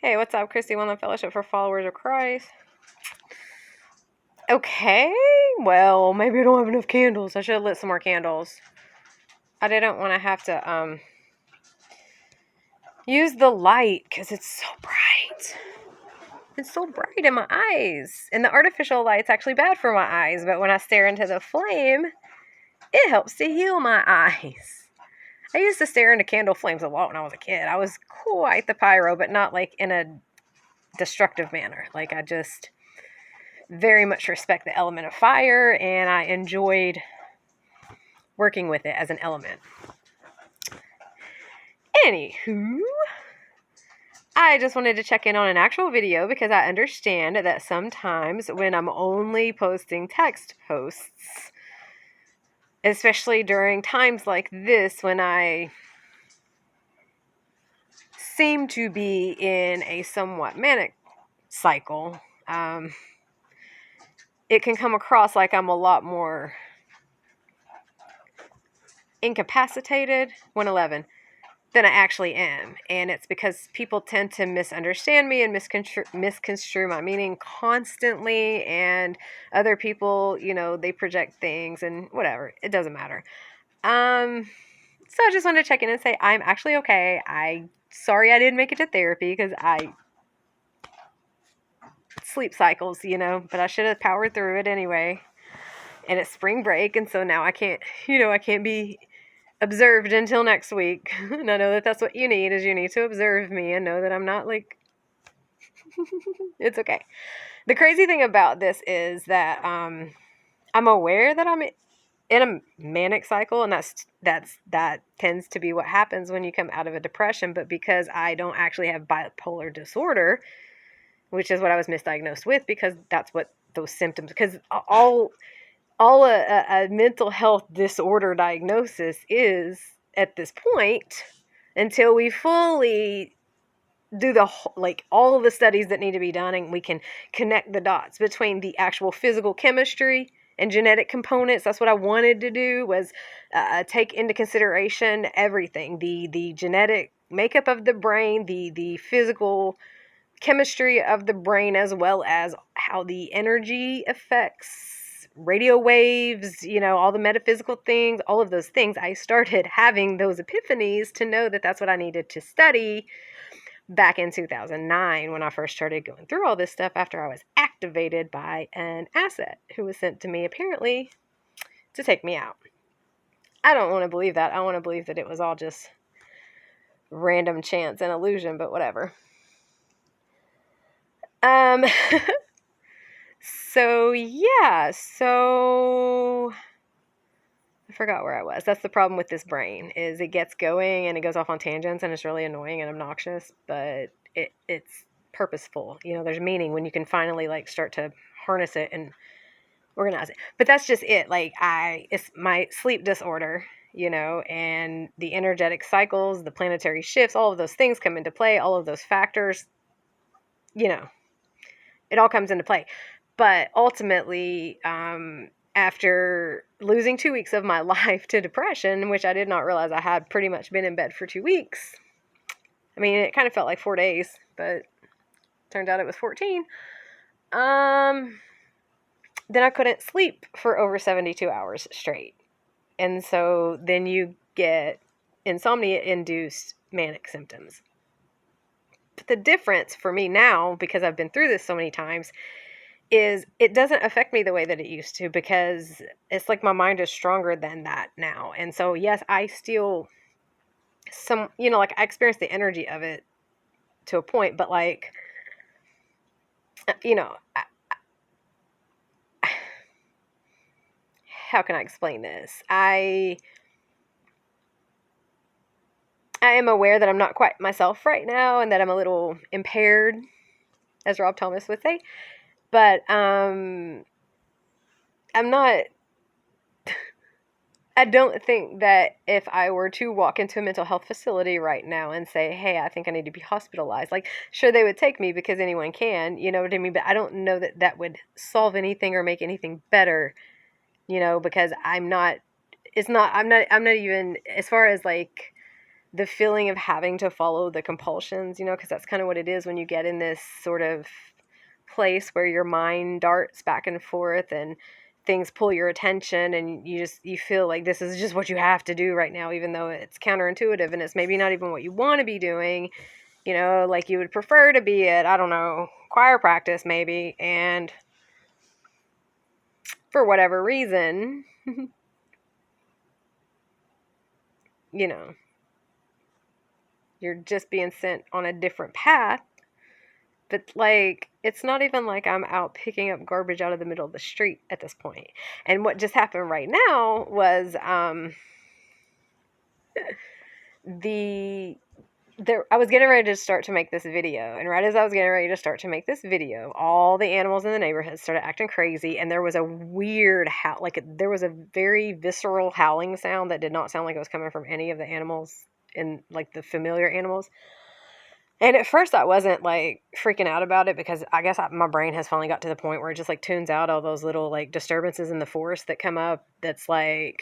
Hey, what's up, Christy? One Fellowship for Followers of Christ. Okay, well, maybe I don't have enough candles. I should have lit some more candles. I didn't want to have to use the light because it's so bright. It's so bright in my eyes. And the artificial light's actually bad for my eyes, but when I stare into the flame, it helps to heal my eyes. I used to stare into candle flames a lot when I was a kid. I was quite the pyro, but not like in a destructive manner. Like I just very much respect the element of fire, and I enjoyed working with it as an element. Anywho, I just wanted to check in on an actual video because I understand that sometimes when I'm only posting text posts, especially during times like this when I seem to be in a somewhat manic cycle, it can come across like I'm a lot more incapacitated, 111, than I actually am. And it's because people tend to misunderstand me and misconstrue my meaning constantly. And other people, they project things and whatever. It doesn't matter. So I just wanted to check in and say I'm actually okay. Sorry I didn't make it to therapy because I sleep cycles, but I should have powered through it anyway. And it's spring break, and so now I can't be observed until next week. And I know that that's what you need, is you need to observe me and know that I'm not like it's okay. The crazy thing about this is that I'm aware that I'm in a manic cycle, and that tends to be what happens when you come out of a depression. But because I don't actually have bipolar disorder, which is what I was misdiagnosed with, because that's what those symptoms, because all a mental health disorder diagnosis is at this point, until we fully do all of the studies that need to be done and we can connect the dots between the actual physical chemistry and genetic components. That's what I wanted to do, was take into consideration everything, the genetic makeup of the brain, the physical chemistry of the brain, as well as how the energy affects radio waves, all the metaphysical things, all of those things. I started having those epiphanies to know that that's what I needed to study back in 2009 when I first started going through all this stuff after I was activated by an asset who was sent to me apparently to take me out. I don't want to believe that. I want to believe that it was all just random chance and illusion, but whatever. So I forgot where I was. That's the problem with this brain, is it gets going and it goes off on tangents and it's really annoying and obnoxious, but it's purposeful. There's meaning when you can finally start to harness it and organize it. But that's just it. It's my sleep disorder, and the energetic cycles, the planetary shifts, all of those things come into play, all of those factors, it all comes into play. But ultimately, after losing 2 weeks of my life to depression, which I did not realize I had pretty much been in bed for 2 weeks. I mean, it kind of felt like 4 days, but turned out it was 14. Then I couldn't sleep for over 72 hours straight. And so then you get insomnia-induced manic symptoms. But the difference for me now, because I've been through this so many times, is it doesn't affect me the way that it used to, because it's like my mind is stronger than that now. And so, yes, I still I experience the energy of it to a point, but how can I explain this? I am aware that I'm not quite myself right now and that I'm a little impaired, as Rob Thomas would say. But I'm not, I don't think that if I were to walk into a mental health facility right now and say, hey, I think I need to be hospitalized, sure, they would take me because anyone can, you know what I mean? But I don't know that that would solve anything or make anything better, because I'm not even, as far as the feeling of having to follow the compulsions, because that's kind of what it is when you get in this sort of place where your mind darts back and forth and things pull your attention, and you feel like this is just what you have to do right now, even though it's counterintuitive and it's maybe not even what you want to be doing, like you would prefer to be at, I don't know, choir practice maybe, and for whatever reason, you know, you're just being sent on a different path. But, like, it's not even like I'm out picking up garbage out of the middle of the street at this point. And what just happened right now was I was getting ready to start to make this video. And right as I was getting ready to start to make this video, all the animals in the neighborhood started acting crazy. And there was a weird there was a very visceral howling sound that did not sound like it was coming from any of the animals, in like the familiar animals. And at first I wasn't, like, freaking out about it because I guess my brain has finally got to the point where it just, like, tunes out all those little, like, disturbances in the forest that come up that's, like,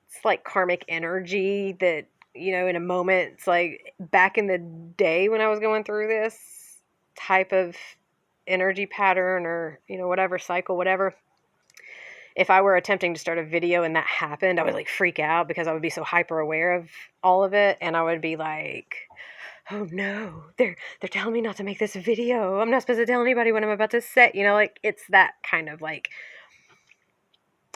it's like karmic energy that, in a moment, it's like back in the day when I was going through this type of energy pattern or, whatever, cycle, whatever. If I were attempting to start a video and that happened, I would, like, freak out because I would be so hyper aware of all of it. And I would be like, oh no, they're telling me not to make this video. I'm not supposed to tell anybody what I'm about to say. Like, it's that kind of, like,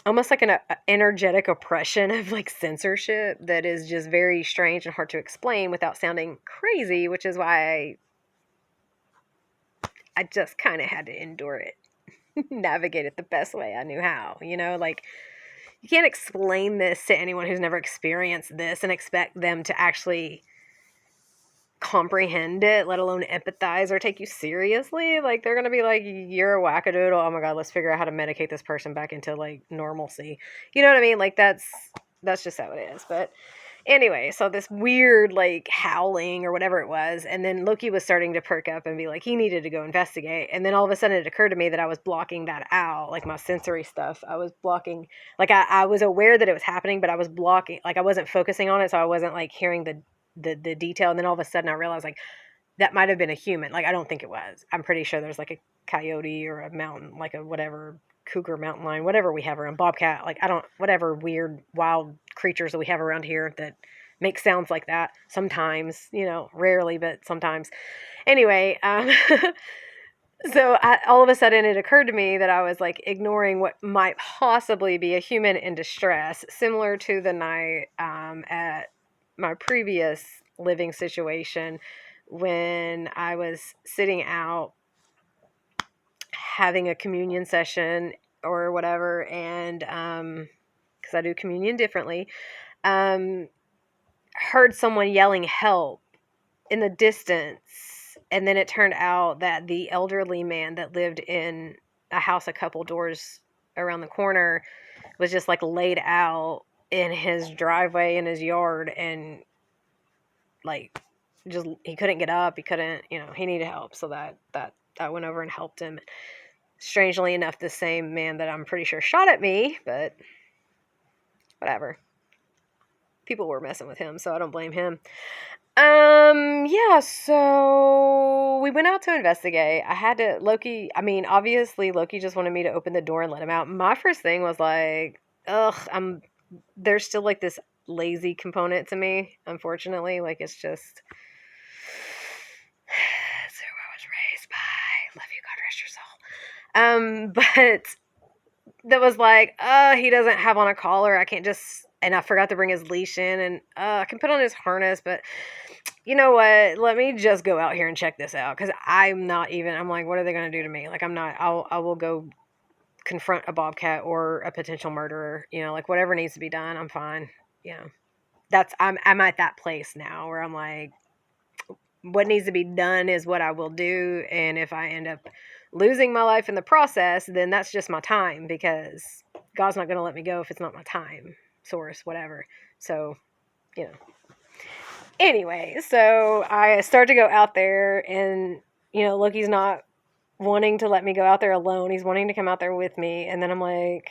almost like an energetic oppression of, like, censorship that is just very strange and hard to explain without sounding crazy, which is why I just kind of had to endure it, navigate it the best way I knew how, like, you can't explain this to anyone who's never experienced this and expect them to actually comprehend it, let alone empathize or take you seriously. Like, they're gonna be like, you're a wackadoodle, oh my god, let's figure out how to medicate this person back into, like, normalcy. You know what I mean? Like, that's just how it is. But anyway, so this weird, like, howling or whatever it was, and then Loki was starting to perk up and be like, he needed to go investigate. And then all of a sudden it occurred to me that I was blocking that out, like, my sensory stuff. I was blocking, like, I was aware that it was happening, but I was blocking, like, I wasn't focusing on it, so I wasn't, like, hearing the detail. And then all of a sudden I realized, like, that might have been a human. Like, I don't think it was. I'm pretty sure there's, like, a coyote or a mountain, like a whatever, cougar, mountain lion, whatever we have around, bobcat, like, whatever weird wild creatures that we have around here that make sounds like that sometimes, rarely, but sometimes. Anyway, so all of a sudden it occurred to me that I was, like, ignoring what might possibly be a human in distress, similar to the night at my previous living situation when I was sitting out having a communion session or whatever, and because I do communion differently, heard someone yelling help in the distance, and then it turned out that the elderly man that lived in a house a couple doors around the corner was just, like, laid out in his driveway in his yard, and, like, just, he couldn't get up, he couldn't, he needed help, so that I went over and helped him. Strangely enough, the same man that I'm pretty sure shot at me, but whatever. People were messing with him, so I don't blame him. Yeah, so we went out to investigate. Obviously Loki just wanted me to open the door and let him out. My first thing was like, there's still, like, this lazy component to me, unfortunately. Like, it's just, it's who I was raised by. Love you, God rest your soul. But that was like, he doesn't have on a collar, I can't just, and I forgot to bring his leash in, and I can put on his harness, but you know what, let me just go out here and check this out, because I'm like, what are they going to do to me? Like, I will go confront a bobcat or a potential murderer, like, whatever needs to be done, I'm fine. I'm at that place now where I'm like, what needs to be done is what I will do, and if I end up losing my life in the process, then that's just my time, because God's not going to let me go if it's not my time source, whatever. So, anyway, so I start to go out there, and, Loki's not wanting to let me go out there alone. He's wanting to come out there with me, and then I'm like,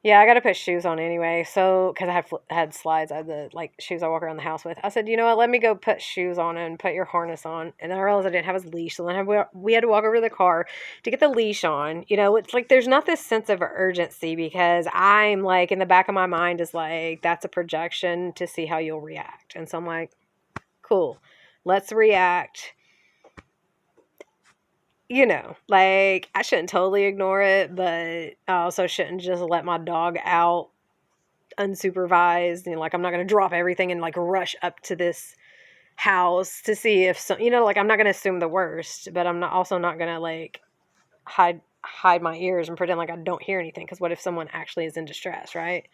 Yeah, I got to put shoes on anyway. So, because I had slides, I had the like shoes I walk around the house with. I said, you know what? Let me go put shoes on and put your harness on. And then I realized I didn't have his leash. So then we had to walk over to the car to get the leash on. You know, it's like there's not this sense of urgency because I'm like in the back of my mind is like that's a projection to see how you'll react. And so I'm like, cool, let's react. You know, like I shouldn't totally ignore it, but I also shouldn't just let my dog out unsupervised. You know, like I'm not going to drop everything and like rush up to this house to see if some, you know, like I'm not going to assume the worst, but I'm not also not going to like hide my ears and pretend like I don't hear anything, because what if someone actually is in distress, right?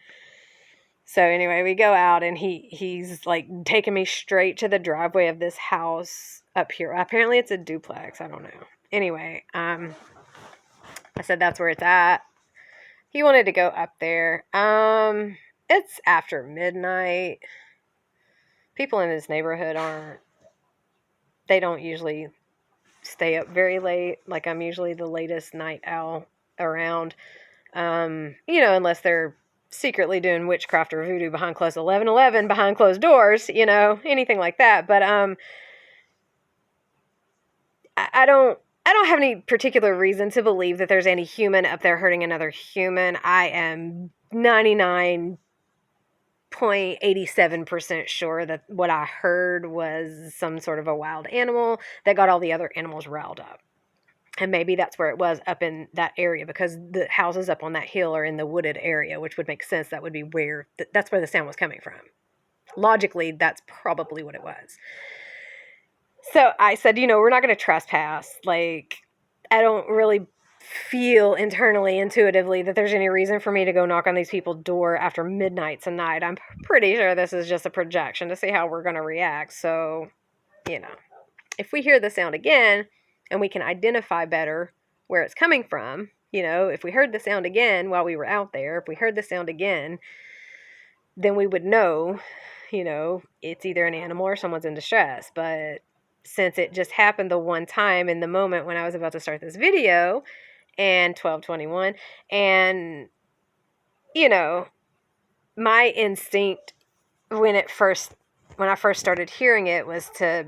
So anyway, we go out and he's like taking me straight to the driveway of this house up here. Apparently it's a duplex, I don't know. Anyway, I said that's where it's at. He wanted to go up there. It's after midnight. People in this neighborhood they don't usually stay up very late. Like I'm usually the latest night owl around. You know, unless they're secretly doing witchcraft or voodoo behind closed 11 behind closed doors, you know, anything like that. But I don't have any particular reason to believe that there's any human up there hurting another human. I am 99.87% sure that what I heard was some sort of a wild animal that got all the other animals riled up. And maybe that's where it was, up in that area, because the houses up on that hill are in the wooded area, which would make sense. That would be where that's where the sound was coming from. Logically, that's probably what it was. So I said, you know, we're not going to trespass. Like, I don't really feel internally, intuitively, that there's any reason for me to go knock on these people's door after midnight tonight. I'm pretty sure this is just a projection to see how we're going to react. So, you know, if we hear the sound again and we can identify better where it's coming from, you know, if we heard the sound again while we were out there, if we heard the sound again, then we would know, you know, it's either an animal or someone's in distress. But since it just happened the one time in the moment when I was about to start this video, and 12:21, and, you know, my instinct when I first started hearing it was to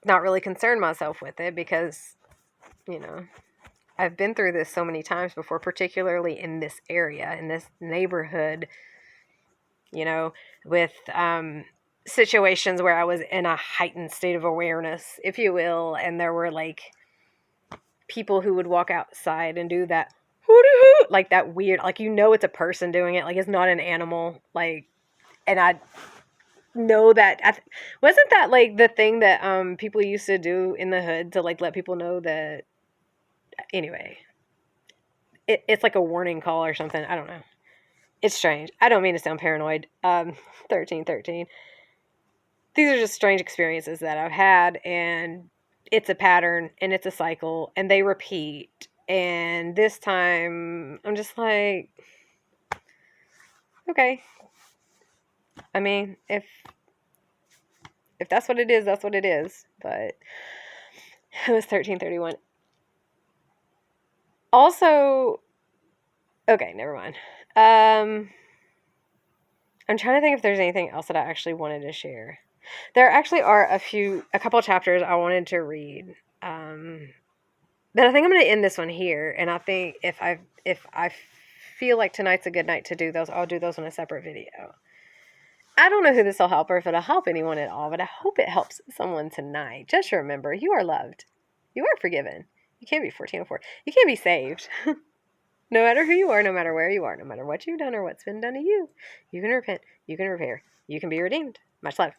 not really concern myself with it, because, you know, I've been through this so many times before, particularly in this area, in this neighborhood, you know, with situations where I was in a heightened state of awareness, if you will, and there were like people who would walk outside and do that hooty hoot, like that weird, like, you know, it's a person doing it, like it's not an animal, like, and I know that wasn't that like the thing that people used to do in the hood to like let people know that, anyway, it's like a warning call or something. I don't know. It's strange. I don't mean to sound paranoid. 1313. These are just strange experiences that I've had, and it's a pattern and it's a cycle and they repeat. And this time I'm just like, okay. I mean, if that's what it is, that's what it is. But it was 1331. Also, okay, never mind. I'm trying to think if there's anything else that I actually wanted to share. There actually are a couple chapters I wanted to read. But I think I'm going to end this one here. And I think if I feel like tonight's a good night to do those, I'll do those in a separate video. I don't know who this will help or if it'll help anyone at all, but I hope it helps someone tonight. Just remember, you are loved. You are forgiven. You can't be 1404. You can't be saved. No matter who you are, no matter where you are, no matter what you've done or what's been done to you, you can repent, you can repair, you can be redeemed. Much love.